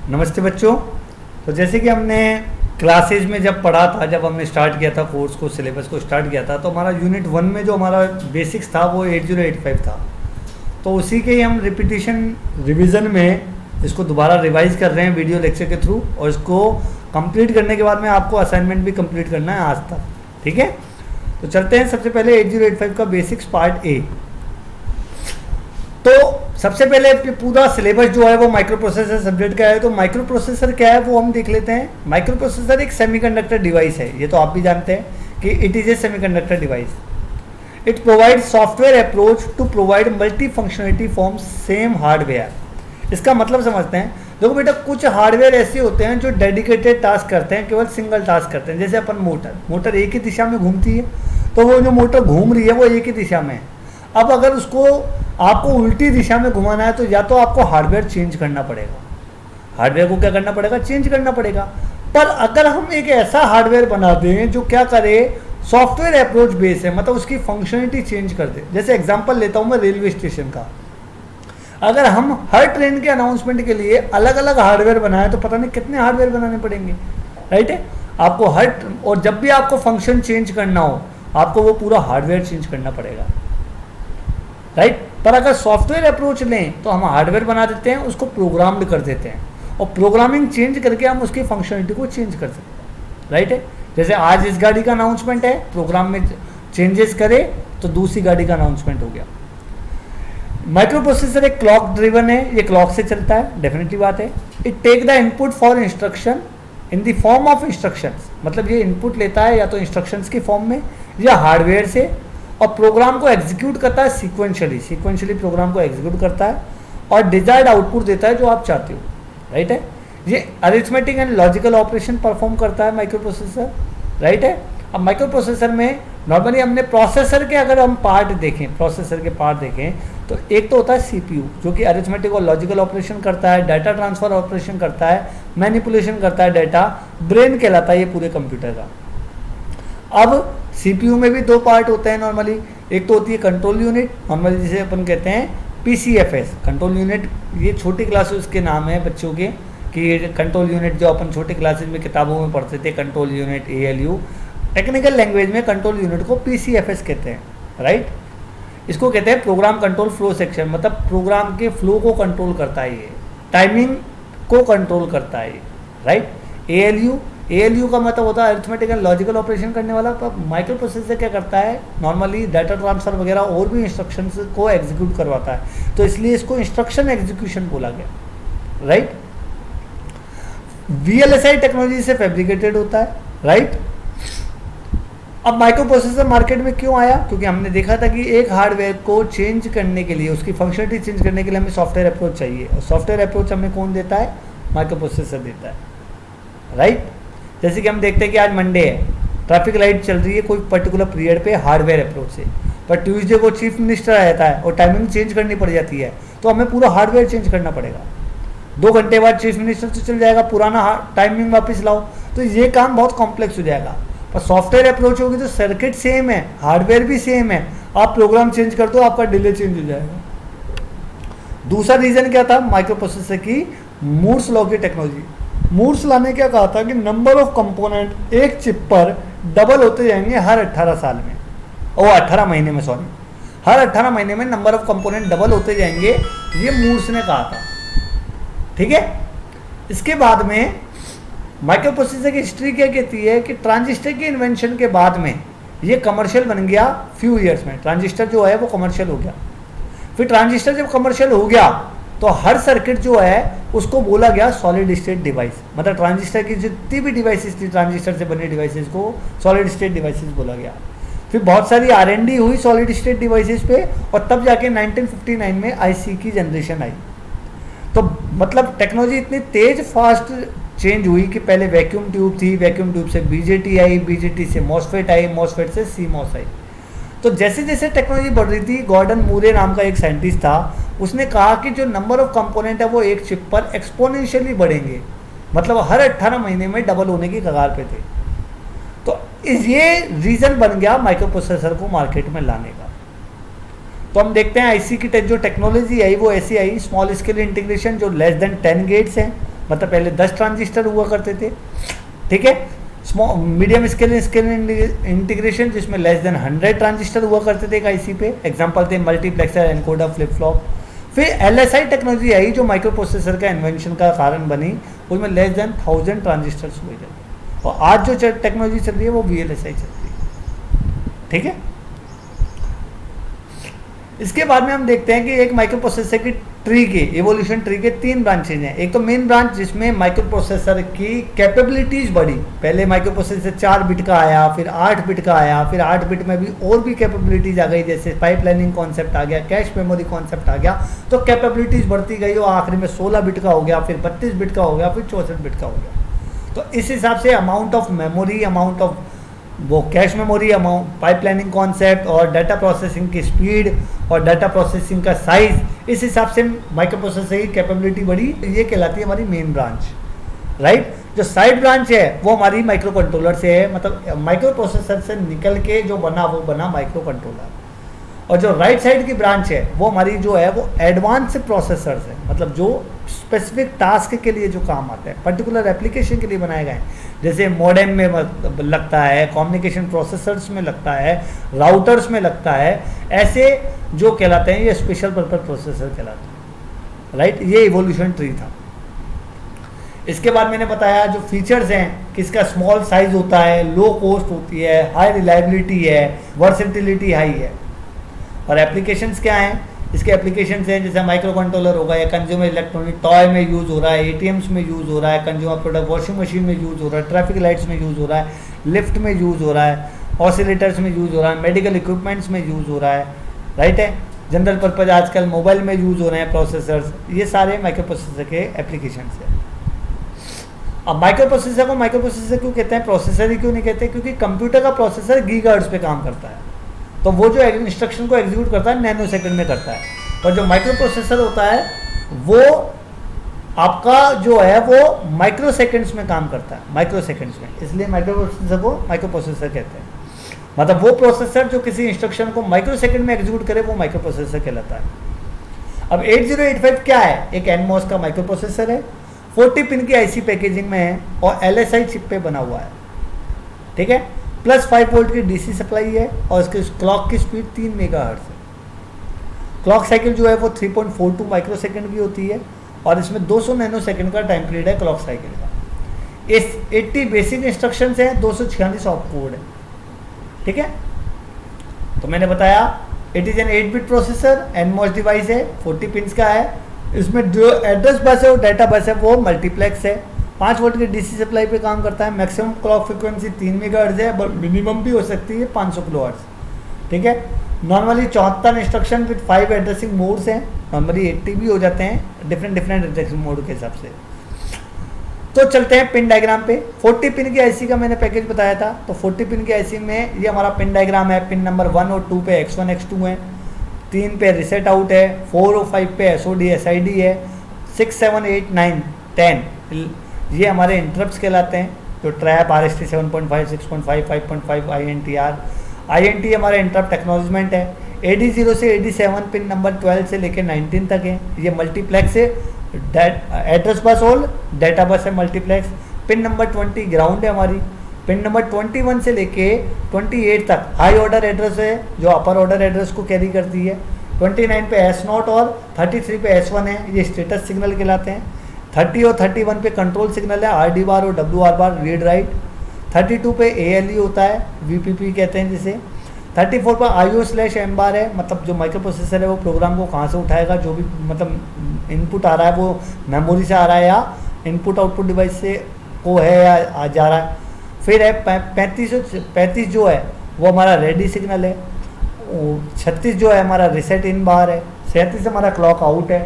नमस्ते बच्चों। तो जैसे कि हमने क्लासेज में जब पढ़ा था, जब हमने स्टार्ट किया था कोर्स को, सिलेबस को स्टार्ट किया था, तो हमारा यूनिट 1 में जो हमारा बेसिक्स था वो 8085 था। तो उसी के ही हम रिपीटिशन रिवीजन में इसको दोबारा रिवाइज कर रहे हैं वीडियो लेक्चर के थ्रू, और इसको कंप्लीट करने के बाद में आपको असाइनमेंट भी कंप्लीट करना है आज तक। ठीक है, तो चलते हैं सबसे पहले 8085 का बेसिक्स पार्ट ए। तो सबसे पहले पूरा सिलेबस जो है वो माइक्रो प्रोसेसर सब्जेक्ट का है। तो माइक्रो प्रोसेसर क्या है वो हम देख लेते हैं। माइक्रो प्रोसेसर एक सेमीकंडक्टर डिवाइस है, ये तो आप भी जानते हैं कि it is a semiconductor device. It provide software approach to provide multi functionality from same hardware. इसका मतलब समझते हैं। देखो बेटा, कुछ हार्डवेयर ऐसे होते हैं जो डेडिकेटेड टास्क करते हैं, केवल सिंगल टास्क करते हैं। जैसे अपन मोटर एक ही दिशा में घूमती है, तो वो जो मोटर घूम रही है वो एक ही दिशा में है। अब अगर उसको आपको उल्टी दिशा में घुमाना है तो या तो आपको हार्डवेयर चेंज करना पड़ेगा, हार्डवेयर को क्या करना पड़ेगा, चेंज करना पड़ेगा। पर अगर हम एक ऐसा हार्डवेयर बना दें जो क्या करे, सॉफ्टवेयर अप्रोच बेस है, मतलब उसकी फंक्शनलिटी चेंज कर दे। जैसे एग्जांपल लेता हूं मैं रेलवे स्टेशन का। अगर हम हर ट्रेन के अनाउंसमेंट के लिए अलग अलग हार्डवेयर बनाए तो पता नहीं कितने हार्डवेयर बनाने पड़ेंगे, राइट है। आपको और जब भी आपको फंक्शन चेंज करना हो आपको वो पूरा हार्डवेयर चेंज करना पड़ेगा, राइट। पर अगर सॉफ्टवेयर अप्रोच लें तो हम हार्डवेयर बना देते हैं, उसको प्रोग्राम्ड कर देते हैं, और प्रोग्रामिंग चेंज करके हम उसकी फंक्शनलिटी को चेंज कर सकते हैं, राइट है। जैसे आज इस गाड़ी का अनाउंसमेंट है, प्रोग्राम में चेंजेस करे तो दूसरी गाड़ी का अनाउंसमेंट हो गया। माइक्रो प्रोसेसर एक क्लॉक ड्रिवन है, ये क्लॉक से चलता है, डेफिनेटली बात है। It take the input for instruction in the form of instructions, मतलब ये इनपुट लेता है या तो इंस्ट्रक्शंस की फॉर्म में या हार्डवेयर से, और प्रोग्राम को एग्जीक्यूट करता है सीक्वेंशियली प्रोग्राम को एग्जीक्यूट करता है और डिजायर्ड आउटपुट देता है जो आप चाहते हो, राइट है। ये arithmetic and logical operation perform करता है माइक्रो प्रोसेसर, राइट है। अब माइक्रो प्रोसेसर में नॉर्मली हमने प्रोसेसर के अगर हम पार्ट देखें, प्रोसेसर के पार्ट देखें तो एक तो होता है सीपीयू जो कि अरिथमेटिक और लॉजिकल ऑपरेशन करता है, डाटा ट्रांसफर ऑपरेशन करता है, मैनिपुलेशन करता है, डाटा ब्रेन कहलाता है ये पूरे कंप्यूटर का। अब सीपीयू में भी दो पार्ट होते हैं नॉर्मली। एक तो होती है कंट्रोल यूनिट, नॉर्मली जिसे अपन कहते हैं पीसीएफएस कंट्रोल यूनिट। ये छोटी क्लासेस के नाम है बच्चों के कि कंट्रोल यूनिट जो अपन छोटी क्लासेस में किताबों में पढ़ते थे, control unit ALU. Technical language में कंट्रोल यूनिट को पीसीएफएस कहते हैं, राइट। इसको कहते हैं प्रोग्राम कंट्रोल फ्लो सेक्शन, मतलब प्रोग्राम के फ्लो को कंट्रोल करता है, ये टाइमिंग को कंट्रोल करता है, राइट। एएलयू का मतलब होता है अरिथमेटिक एंड लॉजिकल ऑपरेशन करने वाला। पर माइक्रो प्रोसेसर क्या करता है, नॉर्मली डाटा ट्रांसफर वगैरह और भी इंस्ट्रक्शंस को एग्जीक्यूट करवाता है, तो इसलिए इसको इंस्ट्रक्शन एग्जीक्यूशन बोला गया, राइट। वीएलएसआई टेक्नोलॉजी से फैब्रिकेटेड होता है, राइट। अब माइक्रो प्रोसेसर मार्केट में क्यों आया, क्योंकि हमने देखा था कि एक हार्डवेयर को चेंज करने के लिए, उसकी फंक्शनलिटी चेंज करने के लिए हमें सॉफ्टवेयर अप्रोच चाहिए, और सॉफ्टवेयर अप्रोच हमें कौन देता है, माइक्रो प्रोसेसर देता है, राइट। जैसे कि हम देखते हैं कि आज मंडे है, ट्रैफिक लाइट चल रही है कोई पर्टिकुलर पीरियड पे हार्डवेयर अप्रोच से, पर ट्यूसडे को चीफ मिनिस्टर रहता है और टाइमिंग चेंज करनी पड़ जाती है, तो हमें पूरा हार्डवेयर चेंज करना पड़ेगा। 2 घंटे बाद चीफ मिनिस्टर से चल जाएगा, पुराना टाइमिंग वापस लाओ, तो ये काम बहुत कॉम्प्लेक्स हो जाएगा। पर सॉफ्टवेयर अप्रोच होगी तो सर्किट सेम है, हार्डवेयर भी सेम है, आप प्रोग्राम चेंज कर दो, आपका डिले चेंज हो जाएगा। दूसरा रीजन क्या था माइक्रो प्रोसेसर की, मूर्स लॉ की टेक्नोलॉजी। मूर्स लॉ ने क्या कहा था कि नंबर ऑफ कंपोनेंट एक चिप पर डबल होते जाएंगे हर 18 साल में, ओ 18 महीने में, सॉरी, हर 18 महीने में नंबर ऑफ कंपोनेंट डबल होते जाएंगे, ये मूर्स ने कहा था, ठीक है। इसके बाद में माइक्रो प्रोसेसर की हिस्ट्री क्या कहती है कि ट्रांजिस्टर के इन्वेंशन के बाद में ये कमर्शियल बन गया, फ्यू ईयर्स में ट्रांजिस्टर जो है वो कमर्शियल हो गया। फिर ट्रांजिस्टर जब कमर्शियल हो गया तो हर सर्किट जो है उसको बोला गया सॉलिड स्टेट डिवाइस, मतलब ट्रांजिस्टर की जितनी भी डिवाइसेस थी, ट्रांजिस्टर से बने डिवाइसेस को सॉलिड स्टेट डिवाइसेस बोला गया। फिर बहुत सारी R&D हुई सॉलिड स्टेट डिवाइसेस पे, और तब जाके 1959 में आईसी की जनरेशन आई। तो मतलब टेक्नोलॉजी इतनी तेज फास्ट चेंज हुई कि पहले वैक्यूम ट्यूब थी, वैक्यूम ट्यूब से बीजेटी आई, बीजेटी से मॉसफेट आई, मॉसफेट से सीमॉस आई। तो जैसे जैसे टेक्नोलॉजी बढ़ रही थी, गॉर्डन मूरे नाम का एक साइंटिस्ट था, उसने कहा कि जो नंबर ऑफ कंपोनेंट है वो एक चिप पर एक्सपोनेंशियली बढ़ेंगे, मतलब हर 18 महीने में डबल होने की कगार पे थे। तो ये रीजन बन गया माइक्रो प्रोसेसर को मार्केट में लाने का। तो हम देखते हैं आईसी की जो टेक्नोलॉजी आई वो ऐसी आई, स्मॉल स्केल इंटीग्रेशन जो लेस देन 10 गेट्स हैं, मतलब पहले 10 ट्रांजिस्टर हुआ करते थे, ठीक है। स्मॉल मीडियम स्केल इंटीग्रेशन जिसमें लेस देन 100 ट्रांजिस्टर हुआ करते थे एक आईसी पे, एग्जांपल थे मल्टीप्लेक्सर, एनकोडर, फ्लिप फ्लॉप। फिर एलएसआई टेक्नोलॉजी आई जो माइक्रो प्रोसेसर का इन्वेंशन का कारण बनी, उसमें लेस देन 1000 ट्रांजिस्टर्स हुए थे। और आज जो टेक्नोलॉजी चल रही है वो वीएलएसआई चल रही है, ठीक है। इसके बाद में हम देखते हैं कि एक माइक्रो प्रोसेसर की ट्री के इवोल्यूशन ट्री के 3 ब्रांचेज हैं। एक तो मेन ब्रांच जिसमें माइक्रो प्रोसेसर की कैपेबिलिटीज बढ़ी। पहले माइक्रो प्रोसेसर 4 बिट का आया, फिर 8 बिट का आया, फिर 8 बिट में भी और भी कैपेबिलिटीज आ गई, जैसे पाइपलाइनिंग कॉन्सेप्ट आ गया, कैश मेमोरी कॉन्सेप्ट आ गया, तो कैपेबिलिटीज बढ़ती गई और आखिरी में 16 बिट का हो गया, फिर 32 बिट का हो गया, फिर 64 बिट का हो गया। तो इस हिसाब से amount of memory, amount of वो cache memory, amount, pipelining concept और डाटा प्रोसेसिंग की स्पीड और डाटा प्रोसेसिंग का साइज, इस हिसाब से माइक्रो प्रोसेसर की कैपेबिलिटी बढ़ी। ये कहलाती है हमारी मेन ब्रांच, राइट। जो साइड ब्रांच है वो हमारी माइक्रो कंट्रोलर से है, मतलब माइक्रो प्रोसेसर से निकल के जो बना वो बना माइक्रो कंट्रोलर। और जो राइट साइड की ब्रांच है वो हमारी जो है वो एडवांस प्रोसेसर्स है, मतलब जो स्पेसिफिक टास्क के लिए जो काम आते हैं, पर्टिकुलर एप्लीकेशन के लिए बनाए गए हैं, जैसे मॉडेम में लगता है, कम्युनिकेशन प्रोसेसर्स में लगता है, राउटर्स में लगता है, ऐसे जो कहलाते हैं ये स्पेशल पर्पस प्रोसेसर कहलाते हैं, राइट। ये इवोल्यूशन ट्री था। इसके बाद मैंने बताया जो फीचर्स हैं कि इसका स्मॉल साइज होता है, लो कॉस्ट होती है, हाई रिलायबिलिटी है, वर्सेटिलिटी हाई है। और एप्लीकेशंस क्या हैं, इसके एप्लीकेशंस हैं जैसे माइक्रो कंट्रोलर होगा, या कंज्यूमर इलेक्ट्रॉनिक टॉय में यूज़ हो रहा है, एटीएम्स में यूज़ हो रहा है, कंज्यूमर प्रोडक्ट वॉशिंग मशीन में यूज़ हो रहा है, ट्रैफिक लाइट्स में यूज़ हो रहा है, लिफ्ट में यूज़ हो रहा है, ऑसिलेटर्स में यूज़ हो रहा है, मेडिकल इक्विपमेंट्स में यूज़ हो रहा है, राइट है। जनरल पर्पज आजकल मोबाइल में यूज़ हो रहे हैं प्रोसेसर्स, ये सारे माइक्रो प्रोसेसर के एप्लीकेशंस हैं। अब माइक्रो प्रोसेसर को माइक्रो प्रोसेसर क्यों कहते हैं, प्रोसेसर ही क्यों नहीं कहते, क्योंकि कंप्यूटर का प्रोसेसर गीगाहर्ट्ज़ पे काम करता है, तो वो जो इंस्ट्रक्शन को एग्जीक्यूट करता है नैनो सेकंड में करता है। और जो माइक्रो प्रोसेसर होता है वो आपका जो है वो माइक्रो सेकंड्स में काम करता है, माइक्रो सेकंड्स में, इसलिए माइक्रो प्रोसेसर को माइक्रो प्रोसेसर कहते हैं। मतलब वो प्रोसेसर जो किसी इंस्ट्रक्शन को माइक्रो सेकंड में एग्जीक्यूट करे वो माइक्रो प्रोसेसर कहलाता है। अब 8085 क्या है, एक एनमॉस का माइक्रो प्रोसेसर है, 40 पिन की आईसी पैकेजिंग में है और एलएसआई चिप पे बना हुआ है, ठीक है। प्लस 5 वोल्ट की डीसी सप्लाई है और इसके क्लॉक की स्पीड 3 मेगाहर्ट्ज़ है। क्लॉक साइकिल जो है वो 3.42 माइक्रो सेकंड की होती है और इसमें 200 नैनो सेकंड का टाइम पीरियड है क्लॉक साइकिल का। इस 80 बेसिक इंस्ट्रक्शंस हैं, 246 ऑप कोड है, ठीक है। तो मैंने बताया it is an 8 bit processor, NMOS device है, 40 पिन का है। इसमें जो एड्रेस बस है और डाटा बस है वो मल्टीप्लेक्स है, 5 वोल्ट की डीसी सप्लाई पे काम करता है। मैक्सिमम क्लॉक फ्रिक्वेंसी 3 मेगाहर्ट्ज़ है, बट मिनिमम भी हो सकती है 500 किलोहर्ट्ज़, ठीक है। Normally 74 instruction with 5 addressing modes हैं, नॉर्मली 80 भी हो जाते हैं डिफरेंट एड्रेसिंग मोड के हिसाब से। तो चलते हैं पिन डायग्राम पे। 40 पिन की आईसी का मैंने पैकेज बताया था, तो 40 पिन की आईसी में ये हमारा पिन डायग्राम है। पिन नंबर 1 और 2 पे X1 X2 है, 3 पे रिसेट आउट है, 4 और 5 पे SOD SID है, 6 7 8 9 10 ये हमारे इंटरप्ट्स कहलाते हैं, जो ट्रैप RST 7.5 6.5 5.5 INT हमारा इंटरप्ट एक्नॉलेजमेंट है। AD0 से AD7 पिन नंबर 12 से लेकर 19 तक है, ये मल्टीप्लेक्स है, एड्रेस बस और डाटा बस है मल्टीप्लेक्स। पिन नंबर 20 ग्राउंड है हमारी। पिन नंबर 21 से लेके 28 तक हाई ऑर्डर एड्रेस है, जो अपर ऑर्डर एड्रेस को कैरी करती है। 29 पे S0 और 33 पे S1 है, ये स्टेटस सिग्नल कहलाते हैं। 30 और 31 पे कंट्रोल सिग्नल है, RD बार और WR बार, रीड राइट। 32 पे ALE होता है, VPP कहते हैं जिसे। 34 पर IO/M बार है, मतलब जो माइक्रो प्रोसेसर है वो प्रोग्राम को कहाँ से उठाएगा, जो भी मतलब इनपुट आ रहा है वो मेमोरी से आ रहा है या इनपुट आउटपुट डिवाइस से को है या आ जा रहा है। फिर है 35 जो है वो हमारा रेडी सिग्नल है। 36 जो है हमारा रिसेट इन बार है। 37 हमारा क्लॉक आउट है।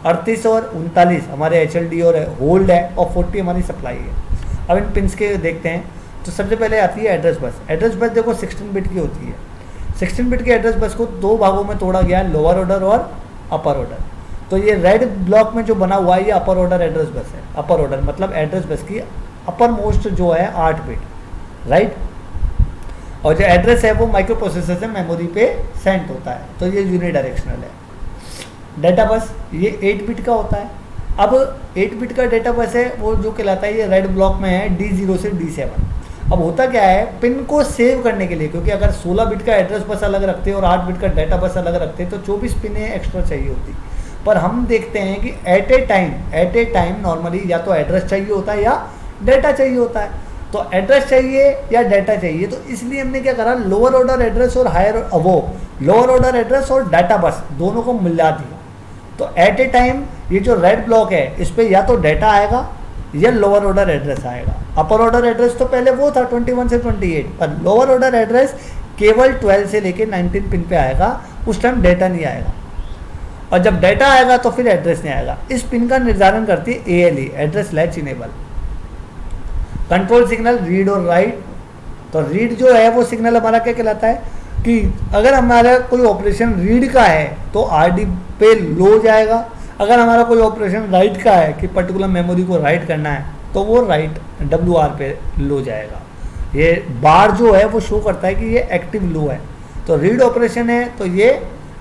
38 और 39 हमारे HLD और होल्ड है, और 40 हमारी सप्लाई है। अब इन पिन्स के देखते हैं। तो सबसे पहले आती है एड्रेस बस। एड्रेस बस देखो 16 बिट की होती है। 16 बिट के एड्रेस बस को 2 भागों में तोड़ा गया है, लोअर ऑर्डर और अपर ऑर्डर। तो ये रेड ब्लॉक में जो बना हुआ है ये अपर ऑर्डर एड्रेस बस है। अपर ऑर्डर मतलब एड्रेस बस की अपर मोस्ट जो है 8 बिट, राइट। और जो एड्रेस है वो माइक्रो प्रोसेसर से मेमोरी पे सेंड होता है, तो ये यूनिडायरेक्शनल है। डाटा बस ये 8 बिट का होता है। अब 8 बिट का डेटा बस है वो जो कहलाता है, ये रेड ब्लॉक में है D0 से D7। अब होता क्या है, पिन को सेव करने के लिए, क्योंकि अगर 16 बिट का एड्रेस बस अलग रखते और 8 बिट का डेटा बस अलग रखते तो 24 पिनें एक्स्ट्रा चाहिए होती। पर हम देखते हैं कि एट ए टाइम नॉर्मली या तो एड्रेस चाहिए होता है या डेटा चाहिए होता है। तो एड्रेस चाहिए या डेटा चाहिए, तो इसलिए हमने क्या करा, लोअर ऑर्डर एड्रेस और हायर लोअर ऑर्डर एड्रेस और डाटा बस दोनों को मिला दिया। तो एट ए टाइम ये जो रेड ब्लॉक है इस पर या तो डेटा आएगा या लोअर ऑर्डर एड्रेस आएगा। अपर ऑर्डर एड्रेस तो पहले वो था 21 से 28, पर लोअर ऑर्डर एड्रेस केवल 12 से लेके 19 पिन पे आएगा, उस टाइम डेटा नहीं आएगा। और जब डेटा आएगा तो फिर एड्रेस नहीं आएगा। इस पिन का निर्धारण करती है ALE, address latch enable. Control signal read और राइट। तो रीड जो है वो सिग्नल हमारा क्या कहलाता है कि अगर हमारा कोई ऑपरेशन रीड का है तो RD पे लो जाएगा, अगर हमारा कोई ऑपरेशन राइट का है कि पर्टिकुलर मेमोरी को राइट करना है तो वो राइट WR पे लो जाएगा। ये बार जो है वो शो करता है कि ये एक्टिव लो है। तो रीड ऑपरेशन है तो ये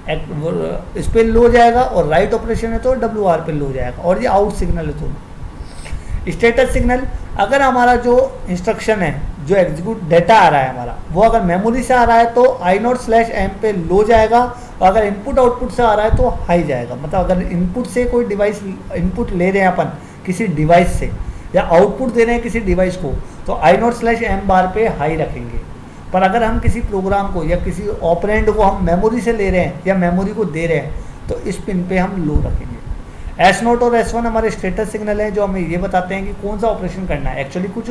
इस पे लो जाएगा, और राइट ऑपरेशन है तो WR पे लो जाएगा, और ये आउट सिग्नल है। तो स्टेटस सिग्नल, अगर हमारा जो इंस्ट्रक्शन है, जो एग्जीक्यूट डेटा आ रहा है हमारा, वो अगर मेमोरी से आ रहा है तो I0/M पे लो जाएगा, और अगर इनपुट आउटपुट से आ रहा है तो हाई जाएगा। मतलब अगर इनपुट से कोई डिवाइस, इनपुट ले रहे हैं अपन किसी डिवाइस से या आउटपुट दे रहे हैं किसी डिवाइस को, तो I0/M बार पे हाई रखेंगे। पर अगर हम किसी प्रोग्राम को या किसी ऑपरेंड को हम मेमोरी से ले रहे हैं या मेमोरी को दे रहे हैं तो इस पिन पे हम लो रखेंगे। S0 और S1 हमारे स्टेटस सिग्नल है जो हमें ये बताते हैं कि कौन सा ऑपरेशन करना है। एक्चुअली कुछ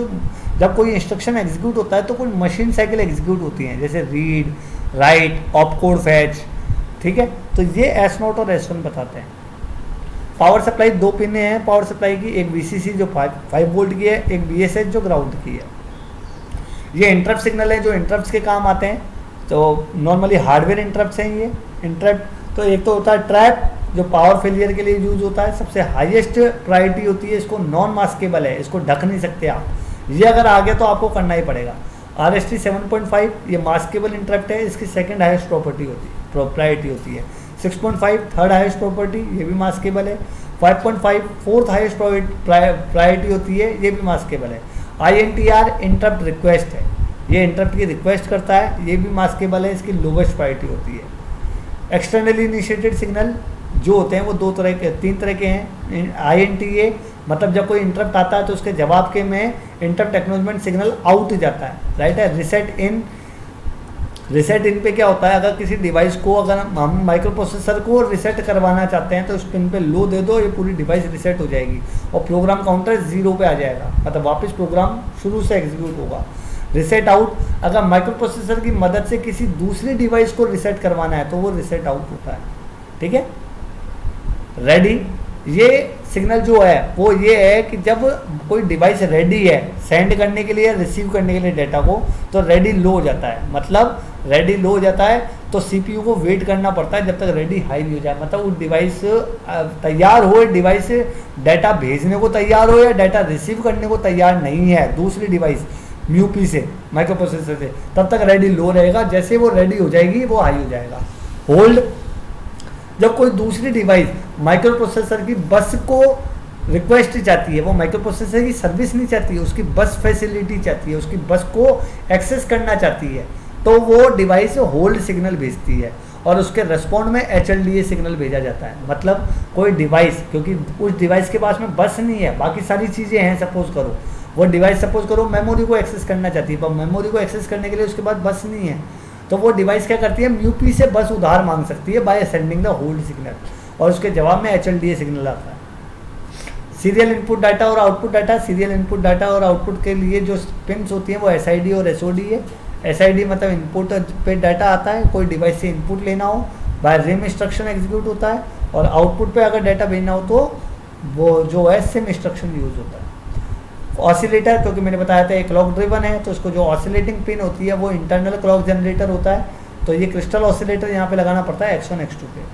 जब कोई इंस्ट्रक्शन एग्जीक्यूट होता है तो कुछ मशीन साइकिल एग्जीक्यूट होती हैं, जैसे रीड, राइट, ऑपकोड, फैच, ठीक है। तो ये S0 और S1 बताते हैं। पावर सप्लाई 2 पिनें हैं पावर सप्लाई की, एक VCC जो 5 वोल्ट की है, एक VSH जो ग्राउंड की है। ये इंटरप्ट सिग्नल है जो इंटरप्ट के काम आते हैं। तो नॉर्मली हार्डवेयर इंटरप्ट हैं ये इंटरप्ट। तो एक तो होता है ट्रैप जो पावर फेलियर के लिए यूज होता है, सबसे हाईएस्ट प्रायोरिटी होती है, इसको नॉन मास्केबल है, इसको ढक नहीं सकते आप, ये अगर आ गया तो आपको करना ही पड़ेगा। RST 7.5 ये मास्केबल इंटरप्ट है, इसकी सेकंड हाईएस्ट प्रायोरिटी होती है। 6.5 थर्ड हाईएस्ट प्रॉपर्टी, ये भी मास्केबल है। 5.5 फोर्थ हाईएस्ट प्रायोरिटी होती है, ये भी मास्केबल है। INTR इंटरप्ट रिक्वेस्ट है, ये इंटरप्ट की रिक्वेस्ट करता है, ये भी मास्केबल है, इसकी लोवेस्ट प्रायोरिटी होती है। एक्सटर्नली इनिशिएटेड सिग्नल जो होते हैं वो 3 तरह के हैं। INTA मतलब जब कोई इंटरप्ट आता है तो उसके जवाब के में इंटरप्ट एक्नॉलेजमेंट सिग्नल आउट जाता है, राइट है। रिसेट इन पे क्या होता है, अगर किसी डिवाइस को अगर हम माइक्रो प्रोसेसर को रिसेट करवाना चाहते हैं तो उस पिन पे लो दे दो, ये पूरी डिवाइस रिसेट हो जाएगी और प्रोग्राम काउंटर 0 पे आ जाएगा, मतलब वापस प्रोग्राम शुरू से एग्जीक्यूट होगा। रिसेट आउट, अगर माइक्रो प्रोसेसर की मदद से किसी दूसरी डिवाइस को रिसेट करवाना है तो वो रिसेट आउट होता है, ठीक है। रेडी, ये सिग्नल जो है वो ये है कि जब कोई डिवाइस रेडी है सेंड करने के लिए, रिसीव करने के लिए डेटा को, तो रेडी लो हो जाता है। मतलब रेडी लो हो जाता है तो CPU को वेट करना पड़ता है जब तक रेडी हाई नहीं हो जाए, मतलब वो डिवाइस तैयार हो, डिवाइस डाटा भेजने को तैयार हो या डाटा रिसीव करने को तैयार नहीं है दूसरी डिवाइस MUP से, माइक्रो प्रोसेसर से, तब तक रेडी लो रहेगा। जैसे वो रेडी हो जाएगी वो हाई हो जाएगा। होल्ड, जब कोई दूसरी डिवाइस माइक्रो प्रोसेसर की बस को रिक्वेस्ट चाहती है, वो माइक्रो प्रोसेसर की सर्विस नहीं चाहती है, उसकी बस फैसिलिटी चाहती है, उसकी बस को एक्सेस करना चाहती है, तो वो डिवाइस होल्ड सिग्नल भेजती है और उसके रेस्पॉन्ड में HLDA सिग्नल भेजा जाता है। मतलब कोई डिवाइस, क्योंकि उस डिवाइस के पास में बस नहीं है, बाकी सारी चीज़ें हैं, सपोज करो वो डिवाइस सपोज करो मेमोरी को एक्सेस करना चाहती है, पर मेमोरी को एक्सेस करने के लिए उसके पास बस नहीं है, तो वो डिवाइस क्या करती है, MUP से बस उधार मांग सकती है by sending the hold signal, और उसके जवाब में HLDA सिग्नल आता है। सीरियल इनपुट डाटा और output data, serial input data और आउटपुट के लिए जो पिन्स होती हैं वो SID और SOD है। SID मतलब इनपुट पे डाटा आता है, कोई डिवाइस से इनपुट लेना हो बाय रिम इंस्ट्रक्शन एग्जीक्यूट होता है, और आउटपुट पे अगर डाटा भेजना हो तो वो जो है सिम इंस्ट्रक्शन यूज होता है। ऑसिलेटर, क्योंकि मैंने बताया था एक क्लॉक ड्रिवन है, तो उसको जो ऑसिलेटिंग पिन होती है वो इंटरनल क्लॉक जनरेटर होता है, तो ये क्रिस्टल ऑसिलेटर यहाँ पे लगाना पड़ता है X1 X2 पे,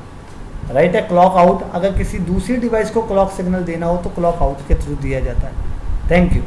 राइट है। क्लॉक आउट, अगर किसी दूसरी डिवाइस को क्लॉक सिग्नल देना हो तो क्लॉक आउट के थ्रू दिया जाता है। Thank you.